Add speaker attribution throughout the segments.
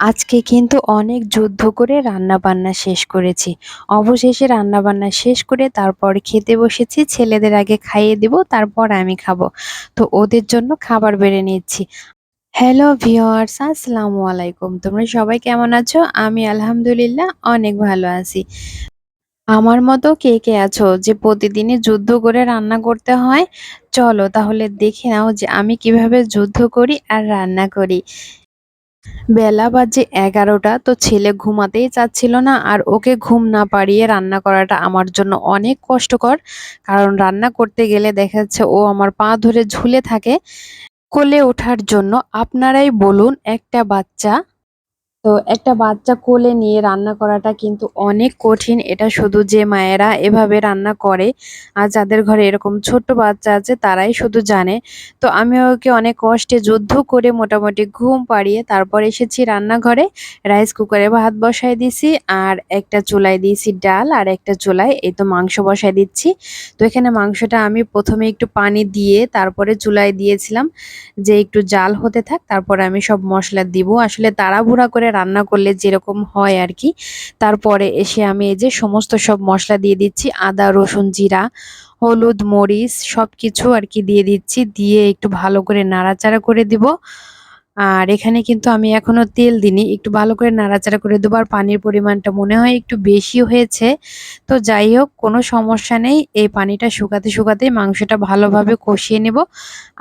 Speaker 1: আজকে কিন্তু অনেক যুদ্ধ করে রান্নাবান্না শেষ করেছি। অবশেষে রান্নাবান্না শেষ করে তারপর খেতে বসেছি। ছেলেদের আগে খাইয়ে দিব, তারপর আমি খাবো। তো ওদের জন্য খাবার বেড়ে নিচ্ছি। হ্যালো ভিউয়ার্স, আসসালামু আলাইকুম। তোমরা সবাই কেমন আছো? আমি আলহামদুলিল্লাহ অনেক ভালো আছি। আমার মতো কে কে আছো যে প্রতিদিনই যুদ্ধ করে রান্না করতে হয়? চলো তাহলে দেখে নাও যে আমি কিভাবে যুদ্ধ করি আর রান্না করি। বেলা বাজে ১১টা, তো ছেলে ঘুমাতেই চাচ্ছিল না, আর ওকে ঘুম না পাড়িয়ে রান্না করাটা আমার জন্য অনেক কষ্টকর। কারণ রান্না করতে গেলে দেখা যাচ্ছে ও আমার পা ধরে ঝুলে থাকে কোলে ওঠার জন্য। আপনারাই বলুন, একটা বাচ্চা, তো একটা বাচ্চা কোলে নিয়ে রান্না করাটা কিন্তু অনেক কঠিন। এটা শুধু যে মায়েরা এভাবে রান্না করে আর যাদের ঘরে এরকম ছোট্ট বাচ্চা আছে তারাই শুধু জানে। তো আমি ওকে অনেক কষ্টে যুদ্ধ করে মোটামুটি ঘুম পাড়িয়ে তারপর এসেছি রান্নাঘরে। রাইস কুকারে ভাত বসায় দিছি, আর একটা চুলায় দিয়েছি ডাল, আর একটা চুলায় এই তো মাংস বসায় দিচ্ছি। তো এখানে মাংসটা আমি প্রথমে একটু পানি দিয়ে তারপরে চুলায় দিয়েছিলাম যে একটু জাল হতে থাক, তারপরে আমি সব মশলা দিব। আসলে তাড়াহুড়া করে রান্না করলে যেরকম হয় আর কি। তারপরে এসে আমি এই যে সমস্ত সব মশলা দিয়ে দিচ্ছি, আদা রসুন জিরা হলুদ মরিচ সবকিছু আর কি দিয়ে দিচ্ছি, দিয়ে একটু ভালো করে নাড়াচাড়া করে দিব। আর এখানে কিন্তু আমি এখনো তেল দিইনি, একটু ভালো করে নাড়াচাড়া করে দেবো। আর পানির পরিমাণটা মনে হয় একটু বেশি হয়েছে। তো যাই হোক, কোনো সমস্যা নেই, এই পানিটা শুকাতে শুকাতে মাংসটা ভালোভাবে কষিয়ে নেব,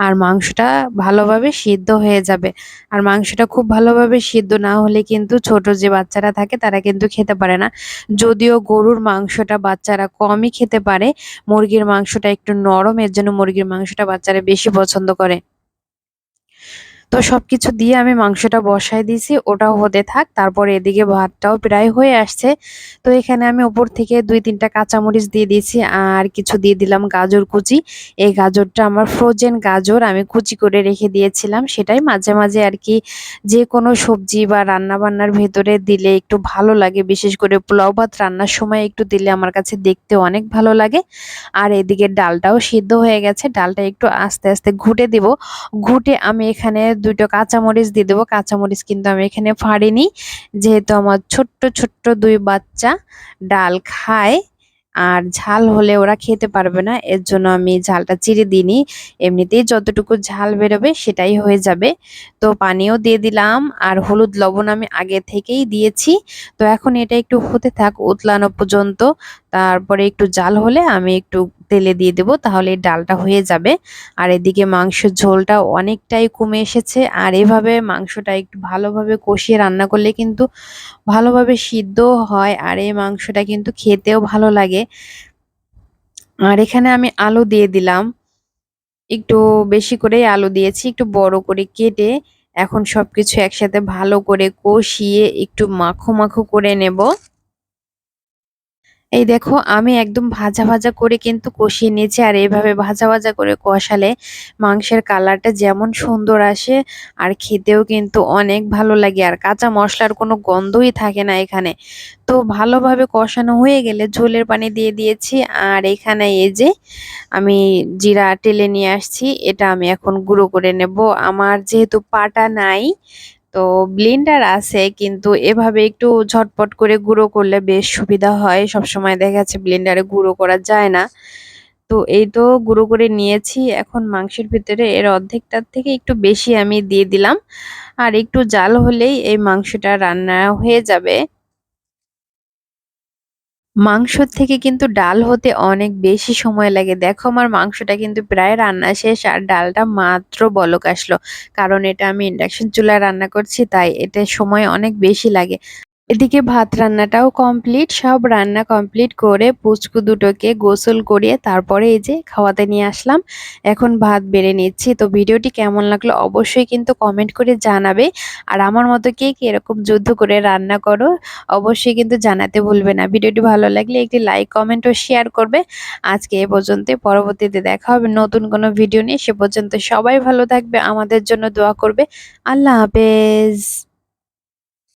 Speaker 1: আর মাংসটা ভালোভাবে সিদ্ধ হয়ে যাবে। আর মাংসটা খুব ভালোভাবে সিদ্ধ না হলে কিন্তু ছোট যে বাচ্চারা থাকে তারা কিন্তু খেতে পারে না। যদিও গরুর মাংসটা বাচ্চারা কমই খেতে পারে, মুরগির মাংসটা একটু নরম, এর জন্য মুরগির মাংসটা বাচ্চারা বেশি পছন্দ করে। তো সবকিছু দিয়ে আমি মাংসটা বসায় দিয়েছি, ওটাও হতে থাক। তারপরে এদিকে ভাতটাও প্রায় হয়ে আসছে। তো এখানে আমি উপর থেকে ২-৩টা কাঁচামরিচ দিয়ে দিয়েছি, আর কিছু দিয়ে দিলাম গাজর কুচি। এই গাজরটা আমার ফ্রোজেন গাজর, আমি কুচি করে রেখে দিয়েছিলাম। সেটাই মাঝে মাঝে আর কি যে কোনো সবজি বা রান্না বান্নার ভেতরে দিলে একটু ভালো লাগে, বিশেষ করে পোলাও ভাত রান্নার সময় একটু দিলে আমার কাছে দেখতে অনেক ভালো লাগে। আর এদিকে ডালটাও সিদ্ধ হয়ে গেছে, ডালটা একটু আস্তে আস্তে ঘুটে দিব। ঘুটে আমি এখানে ২টো কাঁচামরিচ দিয়ে দেবো। কাঁচামরিচ কিন্তু আমি এখানে ফাড়িনি, যেহেতু আমার ছোট্ট ছোট্ট ২ বাচ্চা ডাল খায়, আর ঝাল হলে ওরা খেতে পারবে না, এর জন্য আমি ঝালটা চিড়ে দিইনি। এমনিতেই যতটুকু ঝাল বেরোবে সেটাই হয়ে যাবে। তো পানিও দিয়ে দিলাম, আর হলুদ লবণ আমি আগে থেকেই দিয়েছি। তো এখন এটা একটু হতে থাক উতলানো পর্যন্ত। তারপরে একটু জাল হলে আমি একটু তেলে দিয়ে দেবো, তাহলে এই ডালটা হয়ে যাবে। আর এদিকে মাংসের ঝোলটা অনেকটাই কমে এসেছে, আর এভাবে মাংসটা একটু ভালোভাবে কষিয়ে রান্না করলে কিন্তু ভালোভাবে সিদ্ধ হয়, আর এই মাংসটা কিন্তু খেতেও ভালো লাগে। আর এখানে আমি আলু দিয়ে দিলাম, একটু বেশি করেই আলু দিয়েছি, একটু বড় করে কেটে। এখন সবকিছু একসাথে ভালো করে কষিয়ে একটু মাখো মাখো করে নেব। এই দেখো, আমি একদম ভাজা ভাজা করে কিন্তু কষিয়ে নিয়েছি, আর এইভাবে ভাজা ভাজা করে কষালে মাংসের কালারটা যেমন সুন্দর আসে, আর খেতেও কিন্তু অনেক ভালো লাগে, আর কাঁচা মশলার কোনো গন্ধই থাকে না এখানে। তো ভালোভাবে কষানো হয়ে গেলে ঝোলের পানি দিয়ে দিয়েছি। আর এখানে এই যে আমি জিরা টেলে নিয়ে আসছি, এটা আমি এখন গুঁড়ো করে নেব। আমার যেহেতু পাটা নাই, তো ব্লেন্ডার আছে, কিন্তু এভাবে একটু ঝটপট করে গুঁড়ো করলে বেশ সুবিধা হয়। সবসময় দেখা যাচ্ছে ব্লেন্ডারে গুঁড়ো করা যায় না। তো এই তো গুঁড়ো করে নিয়েছি। এখন মাংসের ভিতরে এর অর্ধেকটার থেকে একটু বেশি আমি দিয়ে দিলাম, আর একটু জাল হলেই এই মাংসটা রান্না হয়ে যাবে। মাংস থেকে কিন্তু ডাল হতে অনেক বেশি সময় লাগে। দেখো, আমার মাংসটা কিন্তু প্রায় রান্না শেষ, আর ডালটা মাত্র বলক আসলো। কারণ এটা আমি ইন্ডাকশন চুলায় রান্না করছি, তাই এতে সময় অনেক বেশি লাগে। এদিকে ভাত রান্নাটাও কমপ্লিট, সব রান্না কমপ্লিট করে পুচকু দুটোকে গোসল করিয়ে তারপরে এই যে খাওয়াতে নিয়ে আসলাম। এখন ভাত বেড়ে নিচ্ছি। তো ভিডিওটি কেমন লাগলো অবশ্যই কিন্তু কমেন্ট করে জানাবে। আর আমার মতো কে কে এরকম যুদ্ধ করে রান্না করো অবশ্যই কিন্তু জানাতে ভুলবে না। ভিডিওটি ভালো লাগলে একটি লাইক কমেন্ট ও শেয়ার করবে। আজকে এ পর্যন্ত, পরবর্তীতে দেখা হবে নতুন কোনো ভিডিও নিয়ে। সে পর্যন্ত সবাই ভালো থাকবে, আমাদের জন্য দোয়া করবে। আল্লাহ হাফেজ।